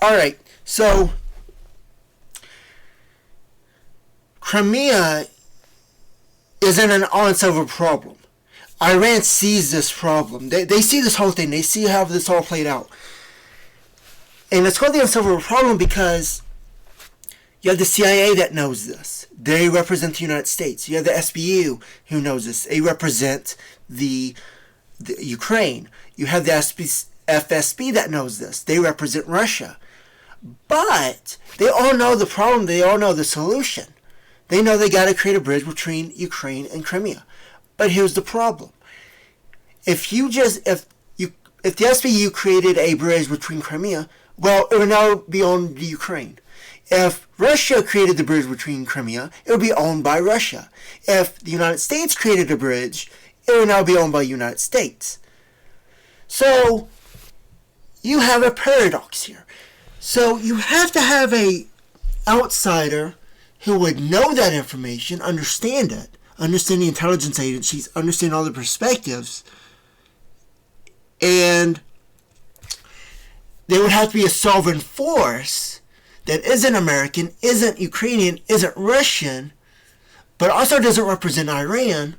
Alright, so Crimea isn't an unsolved problem. Iran sees this problem. They see this whole thing. They see how this all played out. And it's called the unsolvable problem because you have the CIA that knows this. They represent the United States. You have the SBU who knows this. They represent the Ukraine. You have the FSB that knows this. They represent Russia. But they all know the problem. They all know the solution. They know they got to create a bridge between Ukraine and Crimea. But here's the problem. If the SBU created a bridge between Crimea, well, it would now be owned by Ukraine. If Russia created the bridge between Crimea, it would be owned by Russia. If the United States created a bridge, it would now be owned by the United States. So, you have a paradox here. So, you have to have an outsider who would know that information, understand it, understand the intelligence agencies, understand all the perspectives, and there would have to be a sovereign force that isn't American, isn't Ukrainian, isn't Russian, but also doesn't represent Iran.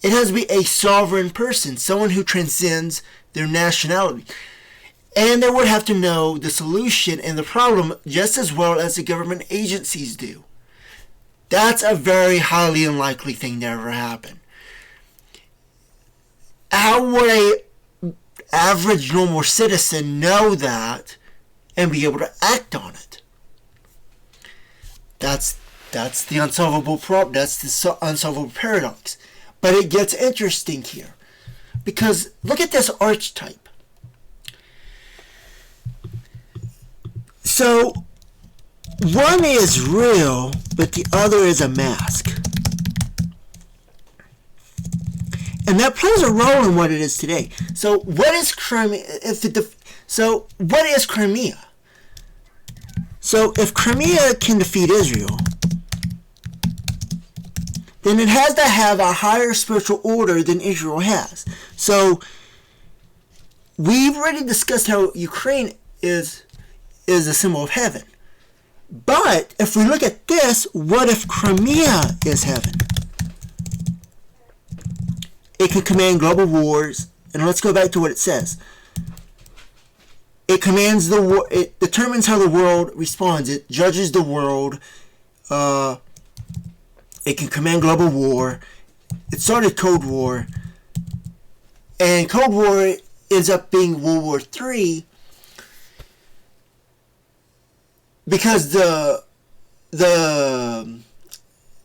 It has to be a sovereign person, someone who transcends their nationality. And they would have to know the solution and the problem just as well as the government agencies do. That's a very highly unlikely thing to ever happen. How would a average normal citizen know that and be able to act on it? That's the unsolvable problem. That's the unsolvable paradox. But it gets interesting here. Because look at this archetype. So, one is real, but the other is a mask. And that plays a role in what it is today. So, what is Crimea? What is Crimea? So, if Crimea can defeat Israel, then it has to have a higher spiritual order than Israel has. So, we've already discussed how Ukraine is a symbol of heaven. But if we look at this, what if Crimea is heaven? It can command global wars, and let's go back to what it says. It commands the war. It determines how the world responds. It judges the world. It can command global war. It started Cold War, and Cold War ends up being World War III because the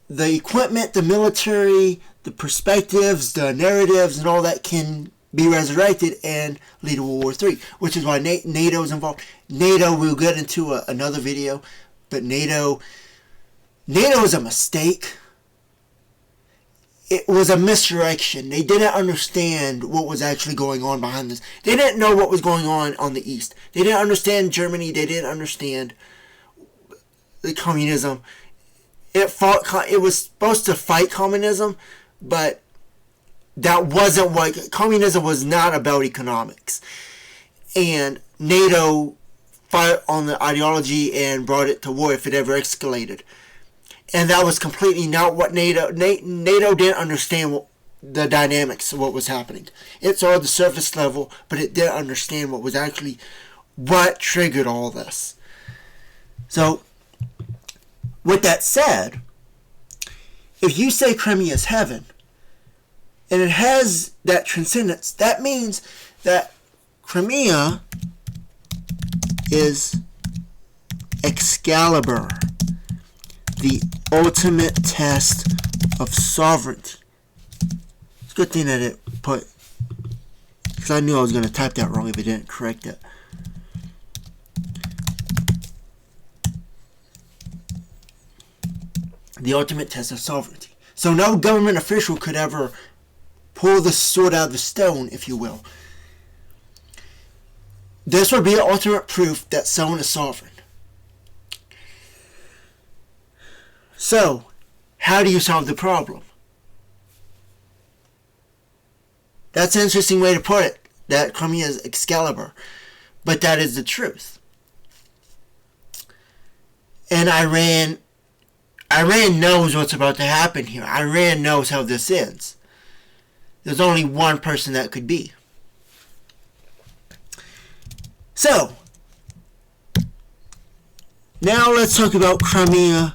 equipment, the military, the perspectives, the narratives, and all that can be resurrected and lead to World War III, which is why NATO is involved. NATO, we'll get into another video, but NATO is a mistake. It was a misdirection. They didn't understand what was actually going on behind this. They didn't know what was going on the East. They didn't understand Germany. They didn't understand the communism. It was supposed to fight communism, but that wasn't what communism was. Not about economics. And NATO fought on the ideology and brought it to war if it ever escalated. And that was completely not what NATO didn't understand the dynamics of what was happening. It saw the surface level, but it didn't understand what triggered all this. So, with that said, if you say Crimea is heaven, and it has that transcendence, that means that Crimea is Excalibur, the ultimate test of sovereignty. It's a good thing that it put, because I knew I was going to type that wrong if it didn't correct it. The ultimate test of sovereignty. So no government official could ever pull the sword out of the stone, if you will. This would be the ultimate proof that someone is sovereign. So, how do you solve the problem? That's an interesting way to put it, that Crimea is Excalibur. But that is the truth. And Iran knows what's about to happen here. Iran knows how this ends. There's only one person that could be. So, now let's talk about Crimea.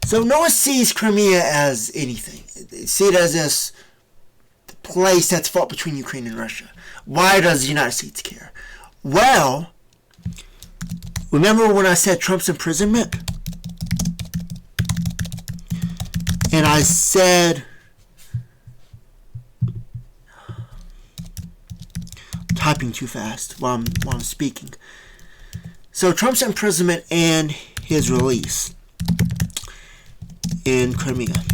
So no one sees Crimea as anything. They see it as this place that's fought between Ukraine and Russia. Why does the United States care? Well, remember when I said Trump's imprisonment? And I said, I'm typing too fast while I'm speaking. So Trump's imprisonment and his release in Crimea.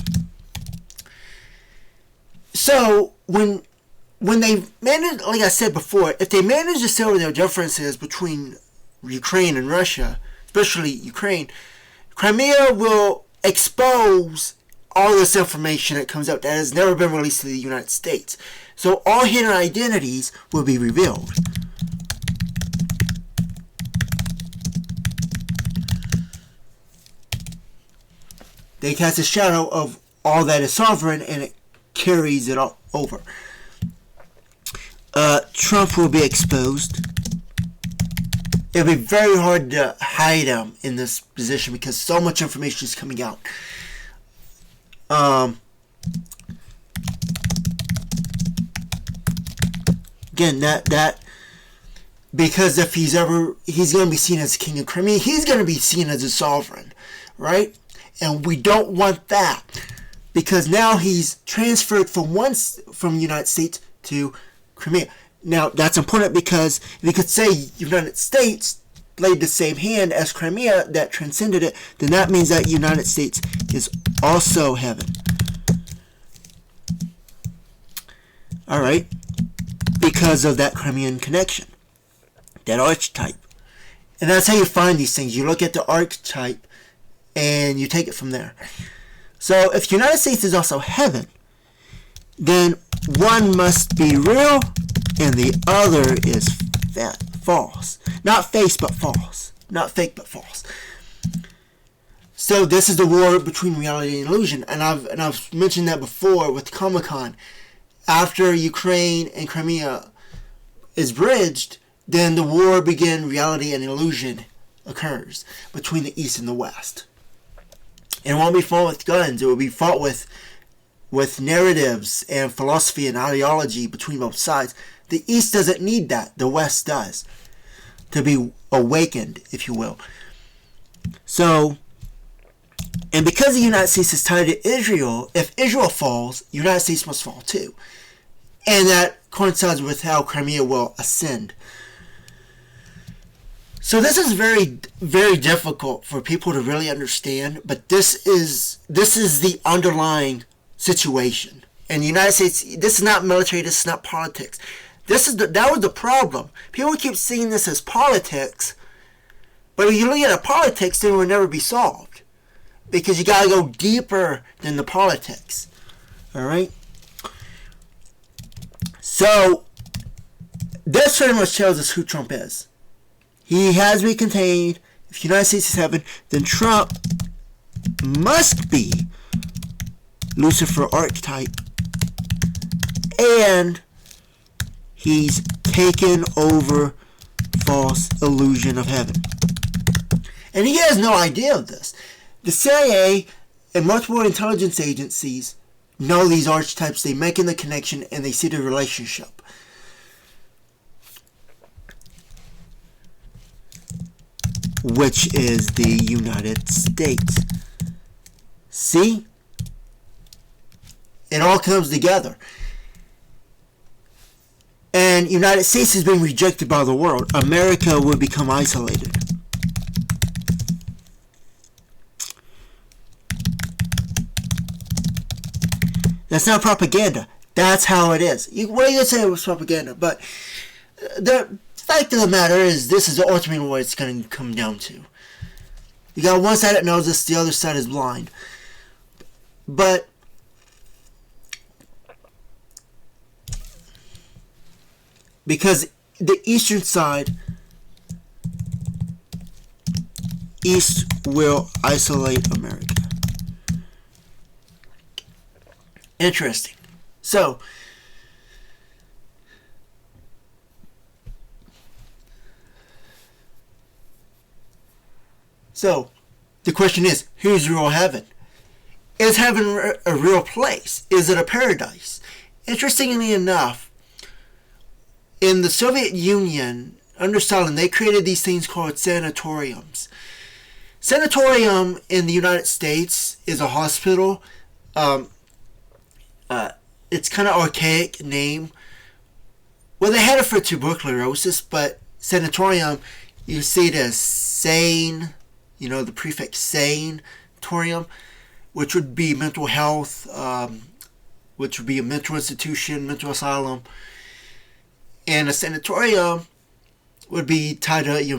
So when they manage, like I said before, if they manage to settle their differences between Ukraine and Russia, especially Ukraine, Crimea will expose all this information that comes out that has never been released to the United States. So all hidden identities will be revealed. They cast a shadow of all that is sovereign, and it carries it all over. Trump will be exposed. It'll be very hard to hide him in this position because so much information is coming out. Again, that because if he's going to be seen as king of Crimea, he's going to be seen as a sovereign, right? And we don't want that because now he's transferred from the United States to Crimea. Now that's important because if you could say United States played the same hand as Crimea that transcended it, then that means that United States is also heaven. All right, because of that Crimean connection, that archetype, and that's how you find these things. You look at the archetype and you take it from there. So if the United States is also heaven, then one must be real and the other is false. Not face but false. Not fake but false. So this is the war between reality and illusion. And I've mentioned that before with Comic-Con. After Ukraine and Crimea is bridged, then the war begin, reality and illusion occurs between the East and the West. And it won't be fought with guns. It will be fought with narratives and philosophy and ideology between both sides. The East doesn't need that. The West does. To be awakened, if you will. So, and because the United States is tied to Israel, if Israel falls, the United States must fall too. And that coincides with how Crimea will ascend. So this is very, very difficult for people to really understand, but this is the underlying situation. And the United States, this is not military, this is not politics. That was the problem. People keep seeing this as politics, but if you look at politics, then it will never be solved. Because you gotta go deeper than the politics. Alright? So, this pretty much tells us who Trump is. He has been contained. If the United States is heaven, then Trump must be Lucifer archetype. And he's taken over false illusion of heaven. And he has no idea of this. The CIA and multiple intelligence agencies know these archetypes. They make in the connection and they see the relationship. Which is the United States. See? It all comes together. And United States is being rejected by the world. America will become isolated. That's not propaganda. That's how it is. What are you going to say it was propaganda? But the fact of the matter is, this is ultimately what it's going to come down to. You got one side that knows this, the other side is blind. But because the eastern side, East will isolate America. Interesting. So, the question is, who's real heaven? Is heaven a real place? Is it a paradise? Interestingly enough, in the Soviet Union, under Stalin, they created these things called sanatoriums. Sanatorium in the United States is a hospital. It's kind of archaic name. Well, they had it for tuberculosis, but sanatorium, you see it as sane, the prefix sane, torium, which would be mental health, which would be a mental institution, mental asylum. And a sanatorium would be tied to your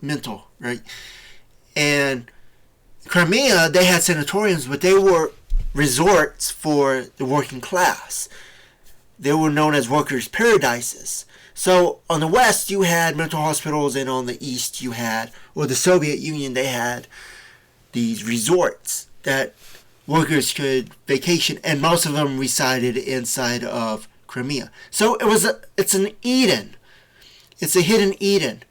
mental, right? And Crimea, they had sanatoriums, but they were resorts for the working class. They were known as workers' paradises. So on the west, you had mental hospitals, and on the east, you had, or the Soviet Union, they had these resorts that workers could vacation, and most of them resided inside of Crimea. So it's an Eden. It's a hidden Eden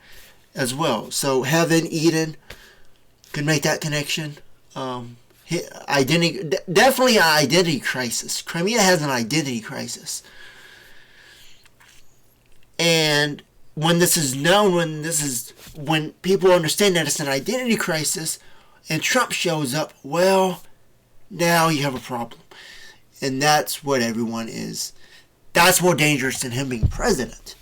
as well. So heaven, Eden, could make that connection. Identity, definitely an identity crisis. Crimea has an identity crisis. And when this is known, when people understand that it's an identity crisis, and Trump shows up, well, now you have a problem. And that's what everyone is. That's more dangerous than him being president.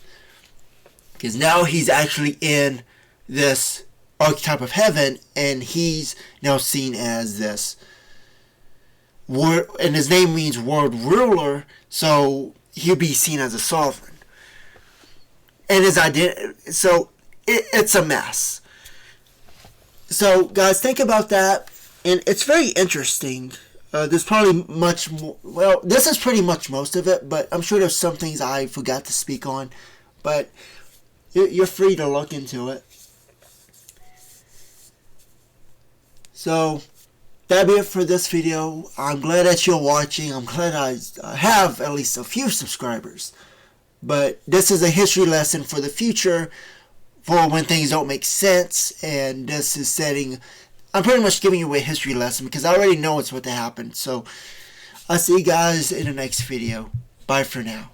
Because now he's actually in this archetype of heaven, and he's now seen as this and his name means world ruler, so he'll be seen as a sovereign. And his identity, so it's a mess. So guys, think about that, and it's very interesting. There's probably much more. Well, this is pretty much most of it, but I'm sure there's some things I forgot to speak on. But you're free to look into it. So that'll be it for this video. I'm glad that you're watching. I'm glad I have at least a few subscribers. But this is a history lesson for the future, for when things don't make sense. And this is I'm pretty much giving you a history lesson because I already know it's what to happen. So I'll see you guys in the next video. Bye for now.